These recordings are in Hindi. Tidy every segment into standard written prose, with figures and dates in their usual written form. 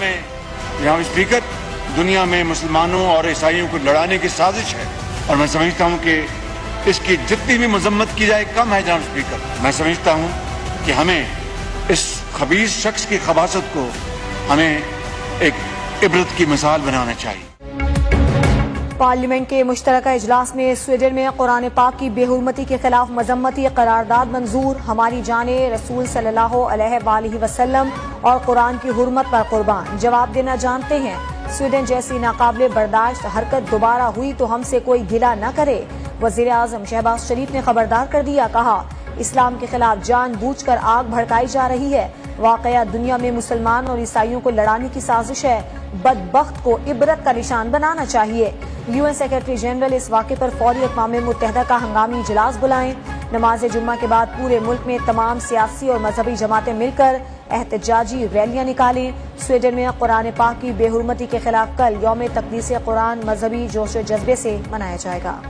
में जनाब स्पीकर, दुनिया में मुसलमानों और ईसाइयों को लड़ाने की साजिश है और मैं समझता हूँ कि इसकी जितनी भी मजम्मत की जाए कम है। जनाब स्पीकर, मैं समझता हूँ कि हमें इस खबीस शख्स की खबासत को हमें एक इबरत की मिसाल बनाना चाहिए। पार्लियामेंट के मुश्तरका इजलास में स्वीडन में कुरान पाक की बेहुरमती के खिलाफ मजम्मती करारदाद मंजूर। हमारी जाने रसूल सल्लल्लाहु अलैहि वसल्लम और कुरान की हुर्मत पर कुर्बान। जवाब देना जानते हैं। स्वीडन जैसी नाकाबिले बर्दाश्त हरकत दोबारा हुई तो हमसे कोई गिला न करे। वजीर आजम शहबाज शरीफ ने खबरदार कर दिया, कहा इस्लाम के खिलाफ जानबूझकर आग भड़काई जा रही है। वाकया दुनिया में मुसलमान और ईसाइयों को लड़ाने की साजिश है। बदबख्त को इबरत का निशान बनाना चाहिए। UN सेक्रेटरी जनरल इस वाक़े पर फौरी अक़वाम मुत्तहिदा का हंगामी इजलास बुलाएं। नमाज जुम्मा के बाद पूरे मुल्क में तमाम सियासी और मजहबी जमातें मिलकर एहतजाजी रैलियां निकालें। स्वीडन में कुरान पाक की बेहुरमती के खिलाफ कल यौम तक़दीस कुरान मजहबी जोश व जज्बे से मनाया जाएगा।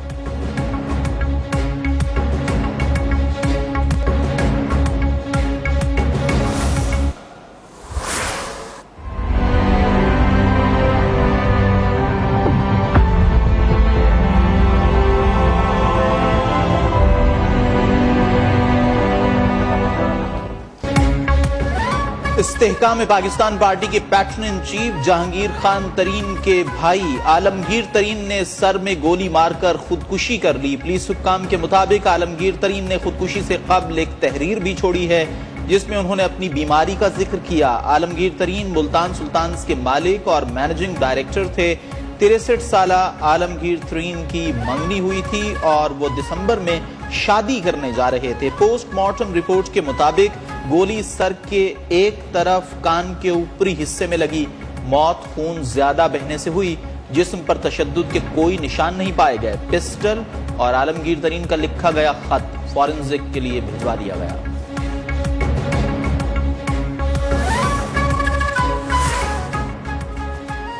इस्तेहकाम पाकिस्तान पार्टी के pattern in chief Jahangir Khan Tareen के भाई आलमगीर तरीन ने सर में गोली मारकर खुदकुशी कर ली। पुलिस हुक्काम के मुताबिक आलमगीर तरीन ने खुदकुशी से कबल एक तहरीर भी छोड़ी है जिसमें उन्होंने अपनी बीमारी का जिक्र किया। आलमगीर तरीन मुल्तान सुल्तान्स के मालिक और मैनेजिंग डायरेक्टर थे। 63 साल आलमगीर तरीन की मंगनी हुई थी और वो दिसंबर में शादी करने जा रहे थे। पोस्टमार्टम रिपोर्ट के मुताबिक गोली सर के एक तरफ कान के ऊपरी हिस्से में लगी। मौत खून ज्यादा बहने से हुई। जिस्म पर तशद्दुद के कोई निशान नहीं पाए गए। पिस्टल और आलमगीर तरीन का लिखा गया खत फॉरेंसिक के लिए भिजवा दिया गया।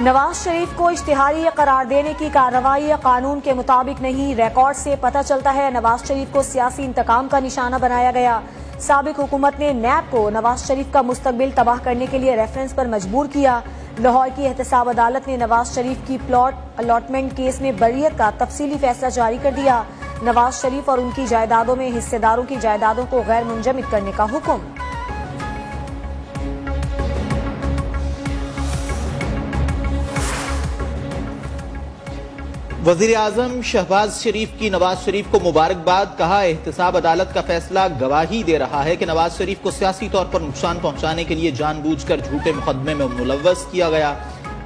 नवाज शरीफ को इश्तिहारी करार देने की कार्रवाई कानून के मुताबिक नहीं। रिकॉर्ड से पता चलता है नवाज शरीफ को सियासी इंतकाम का निशाना बनाया गया। साबिक हुकूमत ने नैब को नवाज शरीफ का मुस्तकबिल तबाह करने के लिए रेफरेंस पर मजबूर किया। लाहौर की एहतसाब अदालत ने नवाज शरीफ की प्लॉट अलॉटमेंट केस में बरियत का तफसीली फैसला जारी कर दिया। नवाज शरीफ और उनकी जायदादों में हिस्सेदारों की जायदादों को गैर मुंजमिद करने का हुक्म। वजीर आजम शहबाज शरीफ की नवाज शरीफ को मुबारकबाद। कहा एहतसाब अदालत का फैसला गवाही दे रहा है कि नवाज शरीफ को सियासी तौर पर नुकसान पहुंचाने के लिए जानबूझकर झूठे मुकदमे में मुलव्वस किया गया।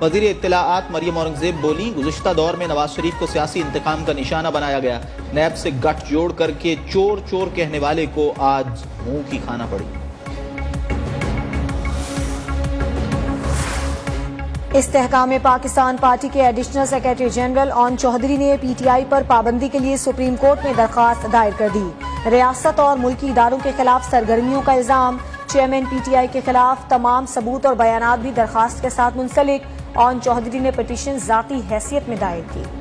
वजीर इत्तलाआत मरियम औरंगजेब बोली, गुज़िश्ता दौर में नवाज शरीफ को सियासी इंतकाम का निशाना बनाया गया। नैब से गठजोड़ करके चोर चोर कहने वाले को आज मुंह की खाना पड़ी। इस्तेहकाम पाकिस्तान पार्टी के additional secretary general Aun Chaudhry ने PTI पर पाबंदी के लिए सुप्रीम कोर्ट में दरखास्त दायर कर दी। रियासत और मुल्की इदारों के खिलाफ सरगर्मियों का इल्जाम। चेयरमैन PTI के खिलाफ तमाम सबूत और बयानात भी दरखास्त के साथ मुंसलिक। ओन चौधरी ने पिटीशन जाती हैसियत में दायर की।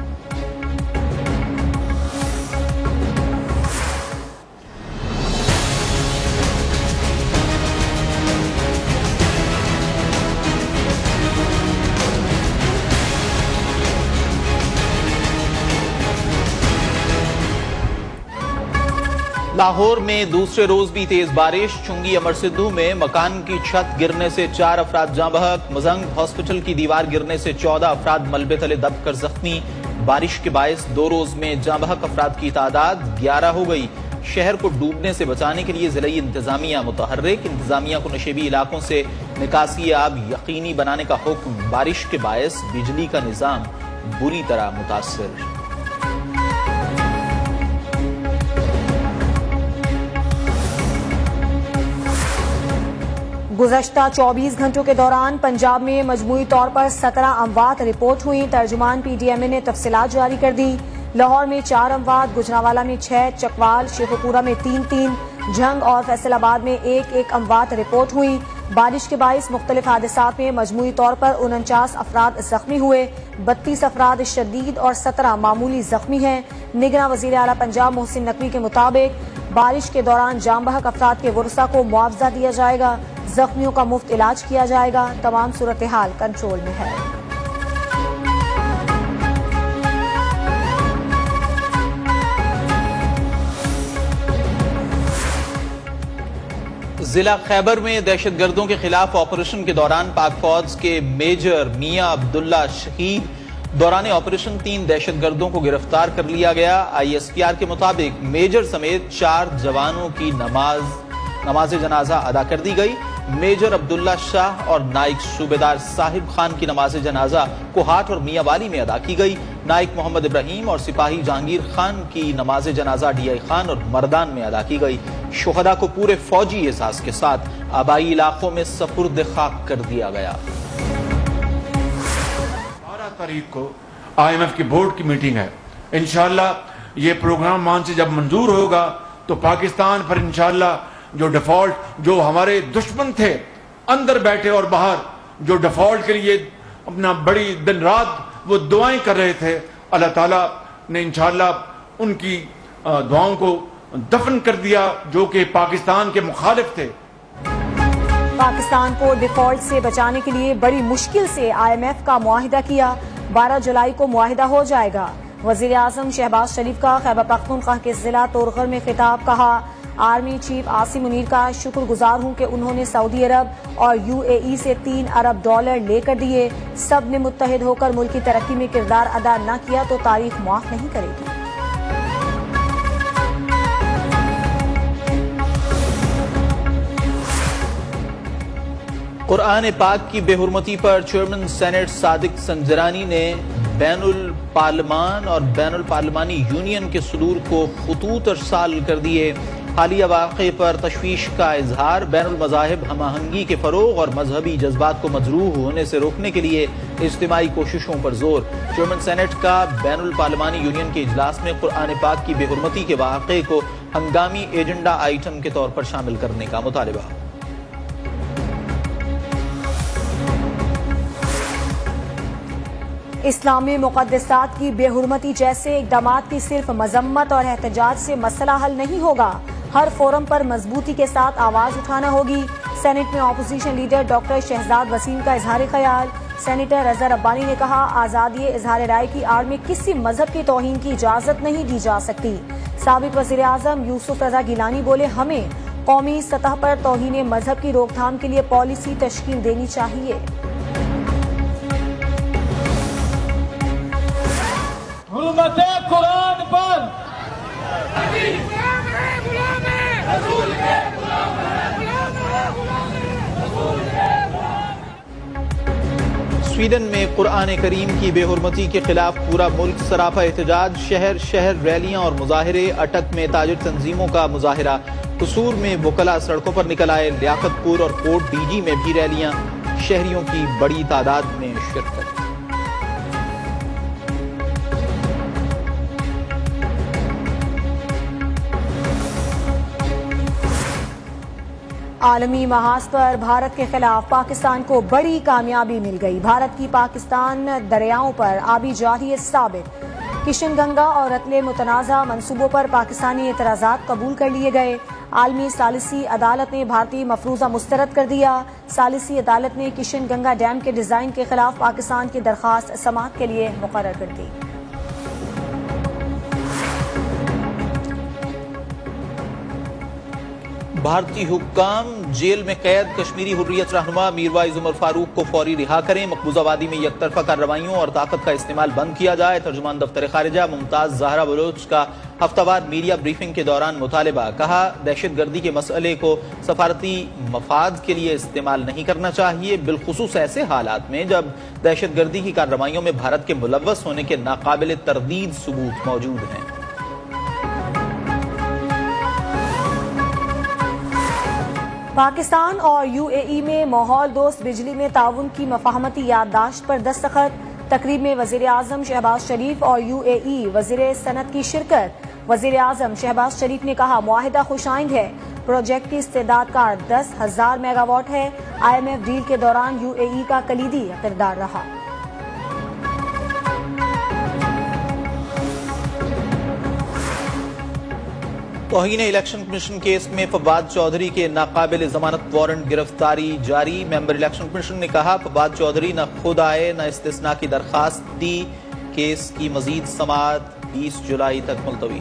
लाहौर में दूसरे रोज भी तेज बारिश। चुंगी अमर सिद्धू में मकान की छत गिरने से 4 अफराद जाँ बहक। मजंग हॉस्पिटल की दीवार गिरने से 14 अफराद मलबे तले दबकर जख्मी। बारिश के बायस 2 रोज में जाँ बहक अफराद की तादाद 11 हो गई। शहर को डूबने से बचाने के लिए जिला इंतजामिया मुतहर्रिक। इंतजामिया को नशेबी इलाकों से निकासी आब यकीनी बनाने का हुक्म। बारिश के बायस बिजली का निजाम बुरी तरह मुतासर। गुज़श्ता 24 घंटों के दौरान पंजाब में मजमूई तौर पर 17 अमवात रिपोर्ट हुई। तर्जुमान PDMA ने तफसीलात जारी कर दी। लाहौर में 4 अमवात, गुजरांवाला में 6, चकवाल शेखुपुरा में 3, झंग और फैसलाबाद में 1 अमवात रिपोर्ट हुई। बारिश के बाइस मुख्तलिफ हादसात में मजमूई तौर पर 49 अफराद जख्मी हुए। 32 अफराद शदीद और 17 मामूली जख्मी हैं। निगरान वजीर आला पंजाब मोहसिन नकवी के मुताबिक बारिश के दौरान जाँ बहक अफराद के वरसा को मुआवजा दिया जाएगा। जख्मियों का मुफ्त इलाज किया जाएगा। तमाम सूरत हाल कंट्रोल में है। जिला खैबर में दहशतगर्दों के खिलाफ ऑपरेशन के दौरान पाक फौज के मेजर मियां अब्दुल्ला शहीद। दौरान ऑपरेशन 3 दहशतगर्दों को गिरफ्तार कर लिया गया। ISPR के मुताबिक मेजर समेत 4 जवानों की नमाज जनाजा अदा कर दी गई। मेजर अब्दुल्ला शाह और नाइक सूबेदार साहिब खान की नमाज जनाजा कोहाट और मियांवाली में अदा की गई। नाइक मोहम्मद इब्राहिम और सिपाही जहांगीर खान की नमाज जनाजा DI खान और मर्दान में अदा की गई। शुहदा को पूरे फौजी एहसास के साथ आबाई इलाकों में सपुर्द खाक कर दिया गया। 12 तारीख को IMF की बोर्ड की मीटिंग है। इंशाअल्लाह ये प्रोग्राम मान से जब मंजूर होगा तो पाकिस्तान पर इंशाअल्लाह जो डिफॉल्ट, जो हमारे दुश्मन थे अंदर बैठे और बाहर, जो डिफॉल्ट के लिए अपना बड़ी दिन रात वो दुआएं कर रहे थे, अल्लाह ताला ने इंशाअल्लाह उनकी दुआओं को दफन कर दिया, जो कि पाकिस्तान के मुखालिफ थे। पाकिस्तान को डिफॉल्ट से बचाने के लिए बड़ी मुश्किल से IMF का मुआहिदा किया। 12 जुलाई को मुआहिदा हो जाएगा। वजीर आजम शहबाज शरीफ का खैबर पख्तूनख्वा के जिला तोरगर में खिताब। कहा, आर्मी चीफ आसिम मुनीर का शुक्रगुजार हूं कि उन्होंने सऊदी अरब और UAE से $3 अरब लेकर दिए। सब ने मुत्तहिद होकर मुल्क की तरक्की में किरदार अदा न किया तो तारीख माफ नहीं करेगी। कुरान पाक की बेहुरमती पर चेयरमैन सेनेट सादिक संजरानी ने बैनुल पार्लिमान और बैनुल पार्लिमानी यूनियन के सदूर को खतूत अरसाल कर दिए। हालिया वाक़े पर तशवीश का इजहार। बैनुल मज़ाहिब हमाहंगी के फ़रोग़ और मजहबी जज्बात को मजरूह होने से रोकने के लिए इज्तिमाई कोशिशों पर जोर। चेयरमैन सेनेट का बैनुल पार्लिमानी यूनियन के इजलास में कुरान पाक की बेहुरमती के वाक़े को हंगामी एजेंडा आइटम के तौर पर शामिल करने का मुतालिबा। इस्लामी मुक़द्दसात की बेहुरमती जैसे इक़दामात की सिर्फ मजम्मत और एहतजाज से मसला हल नहीं होगा। हर फोरम पर मजबूती के साथ आवाज उठाना होगी। सेनेट में opposition leader doctor Shahzad Waseem का इजहार ख्याल। सेनेटर रज़ा रब्बानी ने कहा, आज़ादी इजहार राय की आड़ में किसी मजहब की तौहीन की इजाजत नहीं दी जा सकती। साबिक़ वज़ीर आज़म यूसुफ रज़ा गिलानी बोले, हमें कौमी सतह पर तौहीन मजहब की रोकथाम के लिए पॉलिसी तश्कील देनी चाहिए। कुरान पर स्वीडन में कुरान करीम की बेहुरमती के खिलाफ पूरा मुल्क सरापा एहतजाज। शहर शहर रैलियां और मुजाहिरे। अटक में ताजिर तंजीमों का मुजाहिरा। कसूर में वकला सड़कों पर निकल आए। लियाकतपुर और कोट डीजी में भी रैलियां। शहरियों की बड़ी तादाद में शिरकत। आलमी महाज पर भारत के खिलाफ पाकिस्तान को बड़ी कामयाबी मिल गई। भारत की पाकिस्तान दरियाओं पर आबी जारहियत साबित। किशन गंगा और रतले मुतनाज़ा मंसूबों पर पाकिस्तानी एतराज़ात कबूल कर लिए गए। आलमी सालिसी अदालत ने भारतीय मफरूजा मुस्तरद कर दिया। सालिसी अदालत ने किशन गंगा डैम के डिजाइन के खिलाफ पाकिस्तान की दरख्वास्त समाअत के लिए मुकर्रर कर दी। भारतीय हुक्काम जेल में कैद कश्मीरी हुर्रियत रहनुमा मीरवाइज उमर फारूक को फौरी रिहा करें। मकबूजा वादी में यकतरफा कार्रवाइयों और ताकत का इस्तेमाल बंद किया जाए। तर्जुमान दफ्तर खारिजा मुमताज ज़हरा बलोच का हफ्तावार मीडिया ब्रीफिंग के दौरान मुतालिबा। कहा, दहशतगर्दी के मसले को सफारती मफाद के लिए इस्तेमाल नहीं करना चाहिए, बिलखुसूस ऐसे हालात में जब दहशतगर्दी की कार्रवाइयों में भारत के मुलव्वस होने के नाकाबिल तरदीद सबूत मौजूद हैं। पाकिस्तान और UAE में माहौल दोस्त बिजली में ताउन की मफाहमती याददाश्त पर दस्तखत। तकरीब में वजीर आजम शहबाज शरीफ और UAE वजीर सनत की शिरकत। वजीर आजम शहबाज शरीफ ने कहा, मुआहिदा खुशाइंद है। प्रोजेक्ट की इस्तेदाद का 10,000 मेगावाट है। IMF डील के दौरान UAE का कलीदी किरदार रहा। तौहीन इलेक्शन कमीशन केस में फवाद चौधरी के नाकाबिल जमानत वारंट गिरफ्तारी जारी। मेंबर इलेक्शन कमीशन ने कहा फवाद चौधरी न खुद आए न इस्तिस्ना की दरखास्त दी। केस की मजीद समाअत 20 जुलाई तक मुलतवी।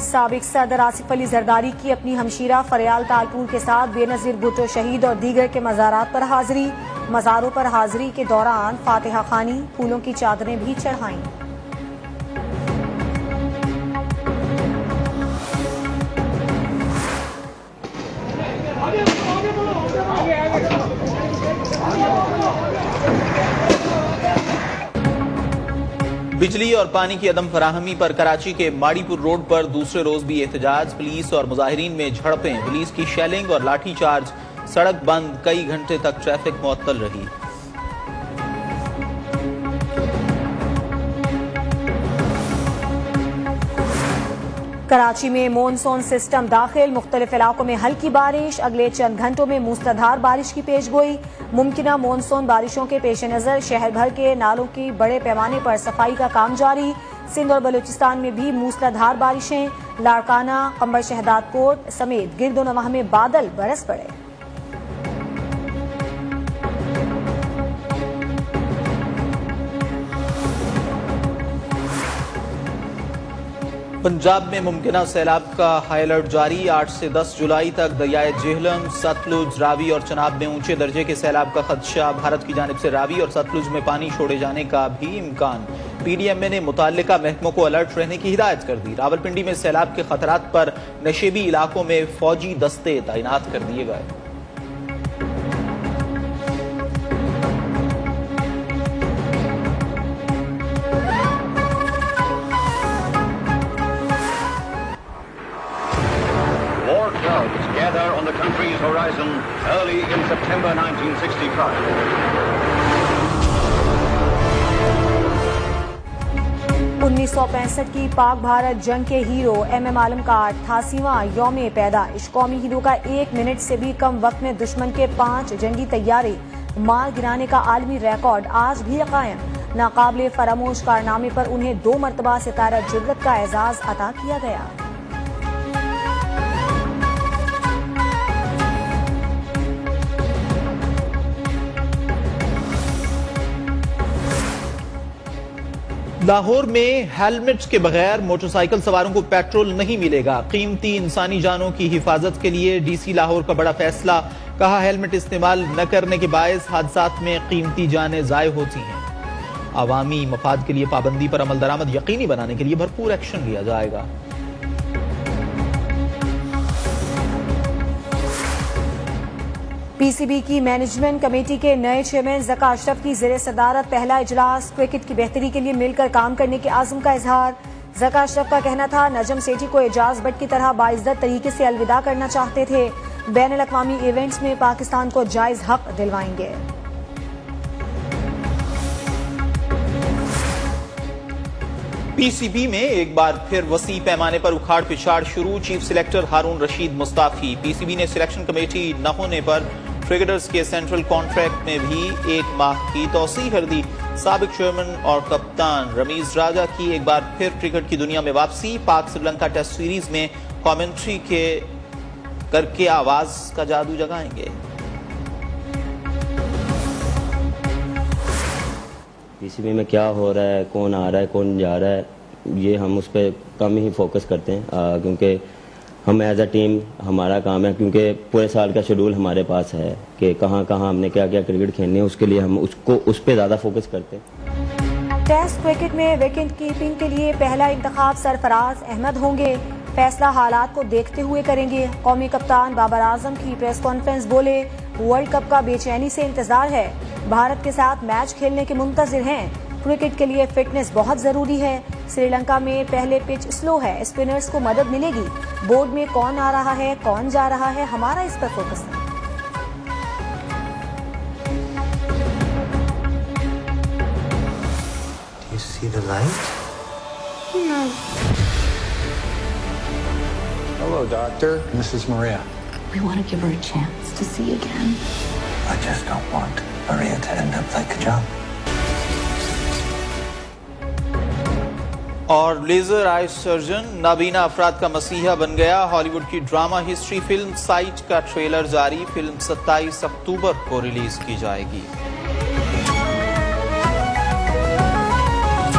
साबिक सदर आसिफ अली जरदारी की अपनी हमशीरा फरियाल तालपुर के साथ बेनजीर भुट्टो शहीद और दीगर के मज़ारात पर हाजिरी। मज़ारों पर हाजिरी के दौरान फातिहा खानी, फूलों की चादरें भी चढ़ाईं। बिजली और पानी की अदम फराहमी पर कराची के माड़ीपुर रोड पर दूसरे रोज भी एहतजाज। पुलिस और मुजाहिरीन में झड़पें, पुलिस की शेलिंग और लाठीचार्ज, सड़क बंद, कई घंटे तक ट्रैफिक मुअत्तल रही। कराची में मॉनसून सिस्टम दाखिल, मुख्तलिफ इलाकों में हल्की बारिश। अगले चंद घंटों में मूसलाधार बारिश की पेशगोई। मुमकिना मॉनसून बारिशों के पेश नजर शहर भर के नालों की बड़े पैमाने पर सफाई का काम जारी। सिंध और बलूचिस्तान में भी मूसलाधार बारिशें। लाड़काना, कंबर शहदाद कोट समेत गिरदोनवाह में बादल बरस पड़े। पंजाब में मुमकिना सैलाब का हाई अलर्ट जारी। 8 से 10 जुलाई तक दरियाए जेहलम, सतलुज, रावी और चनाब में ऊंचे दर्जे के सैलाब का खदशा। भारत की जानिब से रावी और सतलुज में पानी छोड़े जाने का भी इम्कान। PDMA ने मुताल्लिका महकमों को अलर्ट रहने की हिदायत कर दी। रावलपिंडी में सैलाब के खतरात पर नशेबी इलाकों में फौजी दस्ते तैनात कर दिए गए। Gather on the country's horizon early in September 1965. 1965 की पाक भारत जंग के हीरो MM आलम का 88वां यौम पैदाइश। कौमी हीरो का 1 मिनट से भी कम वक्त में दुश्मन के 5 जंगी तैयारे मार गिराने का आलमी रिकॉर्ड आज भी कायम। नाकाबिले फरामोश कारनामे पर उन्हें 2 मरतबा सितारा जुर्रत का एजाज अता किया गया। लाहौर में हेलमेट के बगैर मोटरसाइकिल सवारों को पेट्रोल नहीं मिलेगा। कीमती इंसानी जानों की हिफाजत के लिए DC लाहौर का बड़ा फैसला। कहा हेलमेट इस्तेमाल न करने के बायस हादसात में कीमती जानें जाय होती हैं। अवामी मफाद के लिए पाबंदी पर अमल दरामद यकीनी बनाने के लिए भरपूर एक्शन लिया जाएगा। PCB की मैनेजमेंट कमेटी के नए चेयरमैन ज़का अशरफ की ज़ेरे सदारत पहला इजलास। क्रिकेट की बेहतरी के लिए मिलकर काम करने के आज़म का इजहार। ज़का अशरफ का कहना था नजम सेठी को एजाज बट की तरह बाइज्जत तरीके से अलविदा करना चाहते थे। बैनुल अक़वामी इवेंट्स में पाकिस्तान को जायज हक दिलवाएंगे। PCB में एक बार फिर वसी पैमाने पर उखाड़ पिछाड़ शुरू। चीफ सिलेक्टर हारून रशीद मुस्ताफी। PCB ने सिलेक्शन कमेटी न होने पर क्रिकेटर्स के सेंट्रल कॉन्ट्रैक्ट में भी 1 माह की तौसीह कर दी। साबिक चेयरमैन और कप्तान रमीज राजा की एक बार फिर क्रिकेट की दुनिया में वापसी। पाक श्रीलंका टेस्ट सीरीज में कमेंट्री के करके आवाज का जादू जगाएंगे। PCB में क्या हो रहा है, कौन आ रहा है, कौन जा रहा है, ये हम उस पर कम ही फोकस करते हैं क्योंकि हम एज अ टीम हमारा काम है, क्योंकि पूरे साल का शेड्यूल हमारे पास है कि कहाँ कहाँ हमने क्या क्या क्रिकेट खेलनी है, उसके लिए हम उस पर ज़्यादा फोकस करते हैं। टेस्ट क्रिकेट में विकेट कीपिंग के लिए पहला इंतखाब सरफराज अहमद होंगे। फैसला हालात को देखते हुए करेंगे। कौमी कप्तान बाबर आजम की प्रेस कॉन्फ्रेंस बोले वर्ल्ड कप का बेचैनी से इंतजार है। भारत के साथ मैच खेलने के मुंतजिर हैं। क्रिकेट के लिए फिटनेस बहुत जरूरी है। श्रीलंका में पहले पिच स्लो है, स्पिनर्स को मदद मिलेगी। बोर्ड में कौन आ रहा है, कौन जा रहा है, हमारा इस पर फोकस है। Do you see the light? No. Hello, Doctor. Mrs. Maria. We want to give her a chance to see again. I just don't want Maria to end up like a job. और लेजर आई सर्जन नाबीना अफराद का मसीहा बन गया। हॉलीवुड की ड्रामा हिस्ट्री फिल्म साइट का ट्रेलर जारी। फिल्म 27 अक्टूबर को रिलीज की जाएगी।